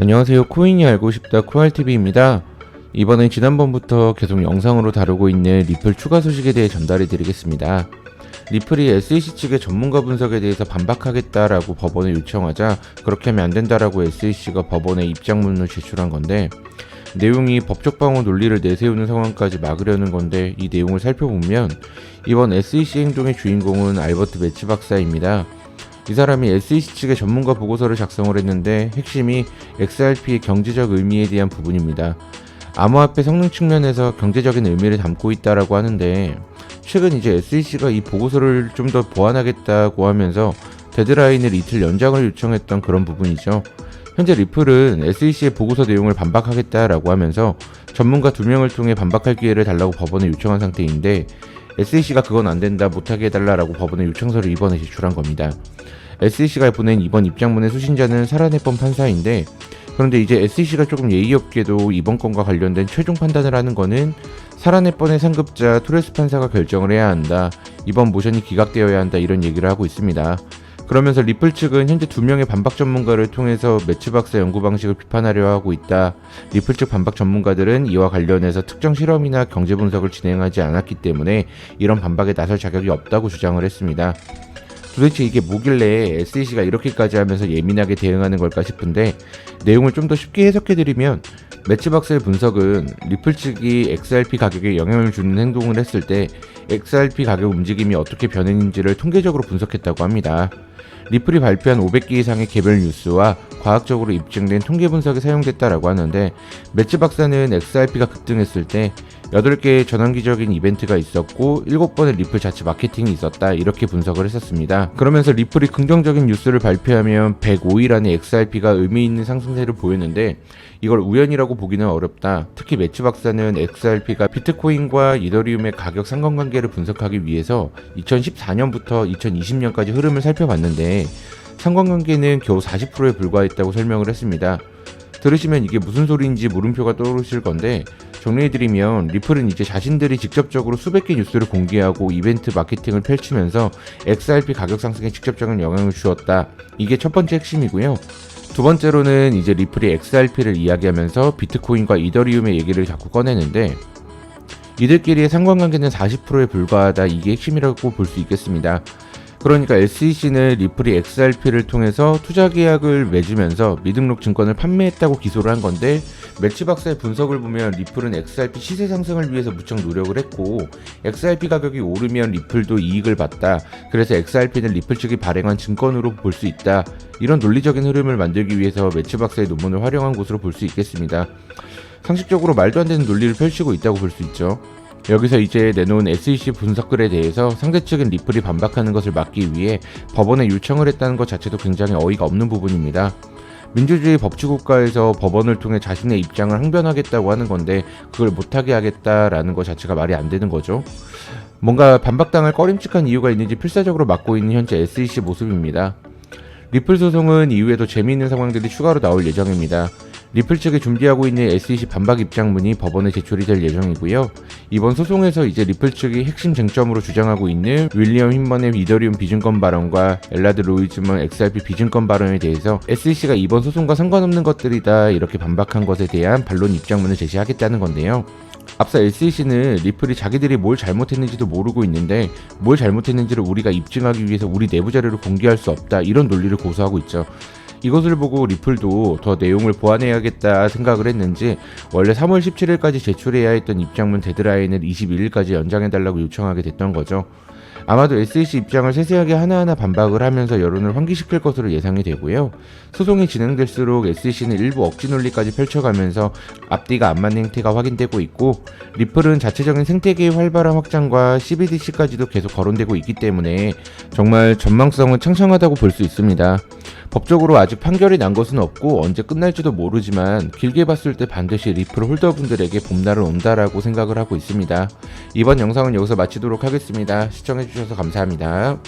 안녕하세요. 코인이 알고 싶다 코알TV입니다. 이번엔 지난번부터 계속 영상으로 다루고 있는 리플 추가 소식에 대해 전달해 드리겠습니다. 리플이 SEC 측의 전문가 분석에 대해서 반박하겠다라고 법원에 요청하자 그렇게 하면 안 된다라고 SEC가 법원에 입장문을 제출한 건데, 내용이 법적 방어 논리를 내세우는 상황까지 막으려는 건데, 이 내용을 살펴보면 이번 SEC 행동의 주인공은 알버트 매치 박사입니다. 이 사람이 SEC 측의 전문가 보고서를 작성을 했는데 핵심이 XRP의 경제적 의미에 대한 부분입니다. 암호화폐 성능 측면에서 경제적인 의미를 담고 있다라고 하는데, 최근 이제 SEC가 이 보고서를 좀 더 보완하겠다고 하면서 데드라인을 이틀 연장을 요청했던 그런 부분이죠. 현재 리플은 SEC의 보고서 내용을 반박하겠다라고 하면서 전문가 2명을 통해 반박할 기회를 달라고 법원에 요청한 상태인데, SEC가 그건 안 된다, 못하게 해달라고 법원에 요청서를 이번에 제출한 겁니다. SEC가 보낸 이번 입장문의 수신자는 살아내번 판사인데, 그런데 이제 SEC가 조금 예의 없게도 이번 건과 관련된 최종 판단을 하는 거는 살아내번의 상급자 토레스 판사가 결정을 해야 한다, 이번 모션이 기각되어야 한다, 이런 얘기를 하고 있습니다. 그러면서 리플 측은 현재 2명의 반박 전문가를 통해서 매치 박사 연구 방식을 비판하려 하고 있다. 리플 측 반박 전문가들은 이와 관련해서 특정 실험이나 경제 분석을 진행하지 않았기 때문에 이런 반박에 나설 자격이 없다고 주장을 했습니다. 도대체 이게 뭐길래 SEC가 이렇게까지 하면서 예민하게 대응하는 걸까 싶은데, 내용을 좀 더 쉽게 해석해드리면, 매치 박사의 분석은 리플 측이 XRP 가격에 영향을 주는 행동을 했을 때 XRP 가격 움직임이 어떻게 변했는지를 통계적으로 분석했다고 합니다. 리플이 발표한 500개 이상의 개별 뉴스와 과학적으로 입증된 통계 분석이 사용됐다라고 하는데, 매치 박사는 XRP가 급등했을 때 8개의 전환기적인 이벤트가 있었고 7번의 리플 자체 마케팅이 있었다, 이렇게 분석을 했었습니다. 그러면서 리플이 긍정적인 뉴스를 발표하면 105일 안에 XRP가 의미 있는 상승세를 보였는데, 이걸 우연이라고 보기는 어렵다. 특히 매치 박사는 XRP가 비트코인과 이더리움의 가격 상관관계를 분석하기 위해서 2014년부터 2020년까지 흐름을 살펴봤는데 상관관계는 겨우 40%에 불과했다고 설명을 했습니다. 들으시면 이게 무슨 소리인지 물음표가 떠오르실 건데, 정리해드리면 리플은 이제 자신들이 직접적으로 수백 개 뉴스를 공개하고 이벤트 마케팅을 펼치면서 XRP 가격 상승에 직접적인 영향을 주었다, 이게 첫 번째 핵심이고요. 두 번째로는 이제 리플이 XRP를 이야기하면서 비트코인과 이더리움의 얘기를 자꾸 꺼내는데, 이들끼리의 상관관계는 40%에 불과하다, 이게 핵심이라고 볼 수 있겠습니다. 그러니까 SEC는 리플이 XRP를 통해서 투자 계약을 맺으면서 미등록 증권을 판매했다고 기소를 한 건데, 매치 박사의 분석을 보면 리플은 XRP 시세 상승을 위해서 무척 노력을 했고 XRP 가격이 오르면 리플도 이익을 봤다, 그래서 XRP는 리플 측이 발행한 증권으로 볼 수 있다, 이런 논리적인 흐름을 만들기 위해서 매치 박사의 논문을 활용한 것으로 볼 수 있겠습니다. 상식적으로 말도 안 되는 논리를 펼치고 있다고 볼 수 있죠. 여기서 이제 내놓은 SEC 분석글에 대해서 상대 측인 리플이 반박하는 것을 막기 위해 법원에 요청을 했다는 것 자체도 굉장히 어이가 없는 부분입니다. 민주주의 법치국가에서 법원을 통해 자신의 입장을 항변하겠다고 하는 건데 그걸 못하게 하겠다라는 것 자체가 말이 안 되는 거죠. 뭔가 반박당할 꺼림칙한 이유가 있는지 필사적으로 막고 있는 현재 SEC 모습입니다. 리플 소송은 이후에도 재미있는 상황들이 추가로 나올 예정입니다. 리플 측이 준비하고 있는 SEC 반박 입장문이 법원에 제출이 될 예정이고요. 이번 소송에서 이제 리플 측이 핵심 쟁점으로 주장하고 있는 윌리엄 힌먼의 이더리움 비증권 발언과 엘라드 로이즈먼 XRP 비증권 발언에 대해서 SEC가 이번 소송과 상관없는 것들이다, 이렇게 반박한 것에 대한 반론 입장문을 제시하겠다는 건데요. 앞서 SEC는 리플이 자기들이 뭘 잘못했는지도 모르고 있는데 뭘 잘못했는지를 우리가 입증하기 위해서 우리 내부 자료를 공개할 수 없다, 이런 논리를 고수하고 있죠. 이것을 보고 리플도 더 내용을 보완해야겠다 생각을 했는지 원래 3월 17일까지 제출해야 했던 입장문 데드라인을 22일까지 연장해달라고 요청하게 됐던 거죠. 아마도 SEC 입장을 세세하게 하나하나 반박을 하면서 여론을 환기시킬 것으로 예상이 되고요. 소송이 진행될수록 SEC는 일부 억지 논리까지 펼쳐가면서 앞뒤가 안 맞는 행태가 확인되고 있고, 리플은 자체적인 생태계의 활발한 확장과 CBDC까지도 계속 거론되고 있기 때문에 정말 전망성은 창창하다고 볼 수 있습니다. 법적으로 아직 판결이 난 것은 없고 언제 끝날지도 모르지만 길게 봤을 때 반드시 리플 홀더분들에게 봄날은 온다라고 생각을 하고 있습니다. 이번 영상은 여기서 마치도록 하겠습니다. 시청해주셔서 감사합니다.